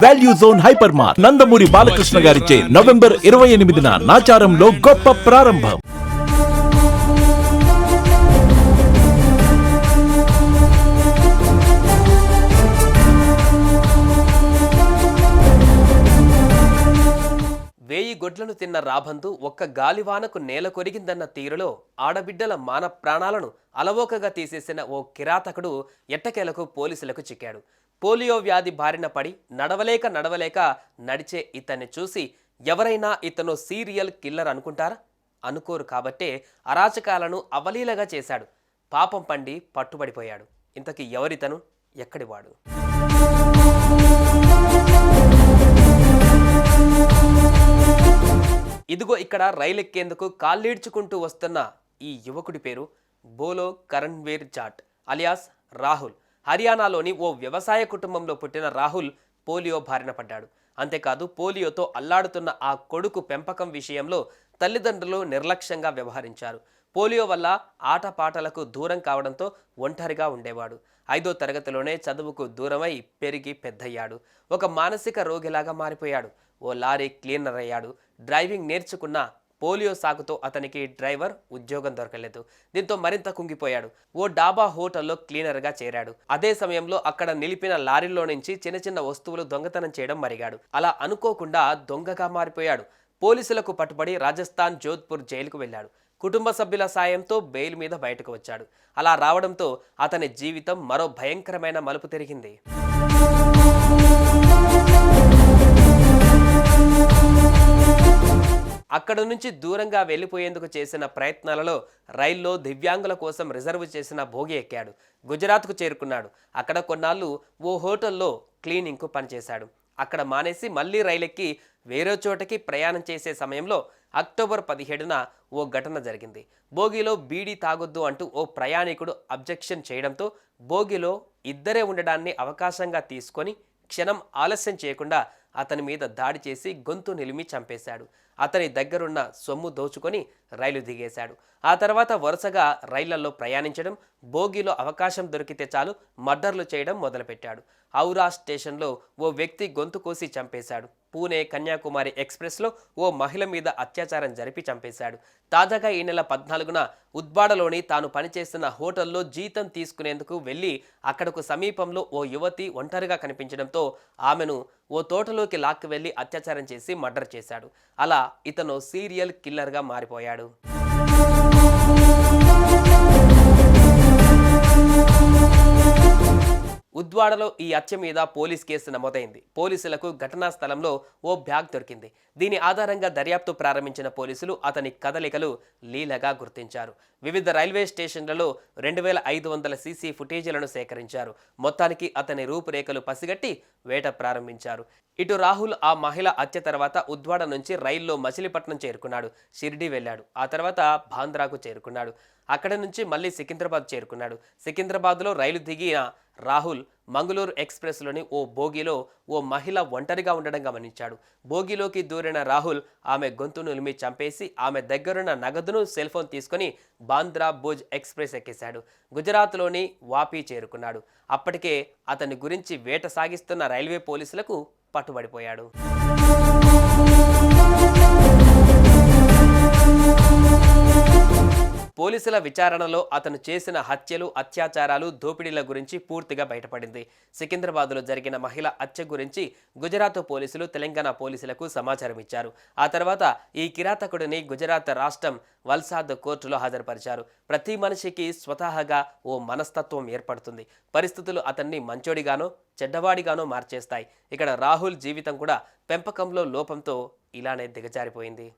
Value zone hyper mart Nandamuri Balakrishna గారిచే November 28న నాచారంలో గొప్ప ప్రారంభం. వేయి గొడ్లను తిన్న రాబందు ఒక్క గాలివానకు నేల కొరిగిందన్న తీరులో ఆడబిడ్డల మాన ప్రాణాలను అలవోకగా తీసేసిన ఓ కిరాతకుడు ఎట్టకేలకు పోలీసులకు చిక్కాడు. పోలియో వ్యాధి బారిన పడి నడవలేక నడిచే ఇతన్ని చూసి ఎవరైనా ఇతను సీరియల్ కిల్లర్ అనుకుంటారా? అనుకోరు. కాబట్టే అరాచకాలను అవలీలగా చేశాడు. పాపం పండి పట్టుబడిపోయాడు. ఇంతకీ ఎవరితను, ఎక్కడివాడు? ఇదిగో ఇక్కడ రైలు ఎక్కేందుకు కాళ్ళీడ్చుకుంటూ వస్తున్న ఈ యువకుడి పేరు బోలో కరణ్వీర్ జాట్ అలియాస్ రాహుల్. హర్యానాలోని ఓ వ్యవసాయ కుటుంబంలో పుట్టిన రాహుల్ పోలియో బారిన పడ్డాడు. అంతేకాదు పోలియోతో అల్లాడుతున్న ఆ కొడుకు పెంపకం విషయంలో తల్లిదండ్రులు నిర్లక్ష్యంగా వ్యవహరించారు. పోలియో వల్ల ఆటపాటలకు దూరం కావడంతో ఒంటరిగా ఉండేవాడు. 5వ తరగతిలోనే చదువుకు దూరమై పెరిగి పెద్దయ్యాడు. ఒక మానసిక రోగిలాగా మారిపోయాడు. ఓ లారీ క్లీనర్ అయ్యాడు. డ్రైవింగ్ నేర్చుకున్న పోలియో సాకుతో అతనికి డ్రైవర్ ఉద్యోగం దొరకలేదు. దీంతో మరింత కుంగిపోయాడు. ఓ డాబా హోటల్లో క్లీనర్గా చేరాడు. అదే సమయంలో అక్కడ నిలిపిన లారీలో నుంచి చిన్న వస్తువులు దొంగతనం చేయడం మరిగాడు. అలా అనుకోకుండా దొంగగా మారిపోయాడు. పోలీసులకు పట్టుబడి రాజస్థాన్ జోధ్పూర్ జైలుకు వెళ్ళాడు. కుటుంబ సభ్యుల సాయంతో బెయిల్ మీద బయటకు వచ్చాడు. అలా రావడంతో అతని జీవితం మరో భయంకరమైన మలుపు తిరిగింది. అక్కడ నుంచి దూరంగా వెళ్ళిపోయేందుకు చేసిన ప్రయత్నాలలో రైల్లో దివ్యాంగుల కోసం రిజర్వ్ చేసిన బోగి ఎక్కాడు. గుజరాత్కు చేరుకున్నాడు. అక్కడ కొన్నాళ్ళు ఓ హోటల్లో క్లీనింగ్కు పనిచేశాడు. అక్కడ మానేసి మళ్ళీ రైలెక్కి వేరే చోటకి ప్రయాణం చేసే సమయంలో అక్టోబర్ 17న ఓ ఘటన జరిగింది. బోగిలో బీడీ తాగొద్దు అంటూ ఓ ప్రయాణికుడు అబ్జెక్షన్ చేయడంతో బోగిలో ఇద్దరే ఉండడాన్ని అవకాశంగా తీసుకొని క్షణం ఆలస్యం చేయకుండా అతని మీద దాడి చేసి గొంతు నిలిమి చంపేశాడు. అతని దగ్గరున్న సొమ్ము దోచుకొని రైలు దిగేశాడు. ఆ తర్వాత వరుసగా రైళ్లలో ప్రయాణించడం, బోగిలో అవకాశం దొరికితే చాలు మర్డర్లు చేయడం మొదలుపెట్టాడు. ఔరా స్టేషన్లో ఓ వ్యక్తి గొంతు కోసి చంపేశాడు. పూణే కన్యాకుమారి ఎక్స్ప్రెస్లో ఓ మహిళ మీద అత్యాచారం జరిపి చంపేశాడు. తాజాగా ఈ నెల 14న ఉద్బాడలోని తాను పనిచేస్తున్న హోటల్లో జీతం తీసుకునేందుకు వెళ్ళి అక్కడకు సమీపంలో ఓ యువతి ఒంటరిగా కనిపించడంతో ఆమెను ఓ తోటలోకి లాక్కి వెళ్ళి అత్యాచారం చేసి మర్డర్ చేశాడు. అలా ఇతను సీరియల్ కిల్లర్గా మారిపోయాడు. ఉద్వాడలో ఈ హత్య మీద పోలీస్ కేసు నమోదైంది. పోలీసులకు ఘటనా స్థలంలో ఓ బ్యాగ్ దొరికింది. దీని ఆధారంగా దర్యాప్తు ప్రారంభించిన పోలీసులు అతని కదలికలు లీలగా గుర్తించారు. వివిధ రైల్వే స్టేషన్లలో 2500 సీసీ ఫుటేజీలను సేకరించారు. మొత్తానికి అతని రూపురేఖలు పసిగట్టి వేట ప్రారంభించారు. ఇటు రాహుల్ ఆ మహిళ హత్య తర్వాత ఉద్వాడ నుంచి రైల్లో మచిలీపట్నం చేరుకున్నాడు. షిర్డీ వెళ్ళాడు. ఆ తర్వాత బాంద్రాకు చేరుకున్నాడు. అక్కడి నుంచి మళ్ళీ సికింద్రాబాద్ చేరుకున్నాడు. సికింద్రాబాద్లో రైలు దిగిన రాహుల్ మంగళూరు ఎక్స్ప్రెస్లోని ఓ బోగిలో ఓ మహిళ ఒంటరిగా ఉండడం గమనించాడు. బోగిలోకి దూరిన రాహుల్ ఆమె గొంతు నులిమి చంపేసి ఆమె దగ్గరున్న నగదును సెల్ ఫోన్ తీసుకుని బాంద్రా భుజ్ ఎక్స్ప్రెస్ ఎక్కేశాడు. గుజరాత్లోని వాపీ చేరుకున్నాడు. అప్పటికే అతని గురించి వేట సాగిస్తున్న రైల్వే పోలీసులకు పట్టుబడిపోయాడు. పోలీసుల విచారణలో అతను చేసిన హత్యలు, అత్యాచారాలు, దోపిడీల గురించి పూర్తిగా బయటపడింది. సికింద్రాబాద్లో జరిగిన మహిళ హత్య గురించి గుజరాత్ పోలీసులు తెలంగాణ పోలీసులకు సమాచారం ఇచ్చారు. ఆ తర్వాత ఈ కిరాతకుడిని గుజరాత్ రాష్ట్రం వల్సాద్ కోర్టులో హాజరుపరిచారు. ప్రతి మనిషికి స్వతహాగా ఓ మనస్తత్వం ఏర్పడుతుంది. పరిస్థితులు అతన్ని మంచోడిగానో చెడ్డవాడిగానో మార్చేస్తాయి. ఇక్కడ రాహుల్ జీవితం కూడా పెంపకంలో లోపంతో ఇలానే దిగజారిపోయింది.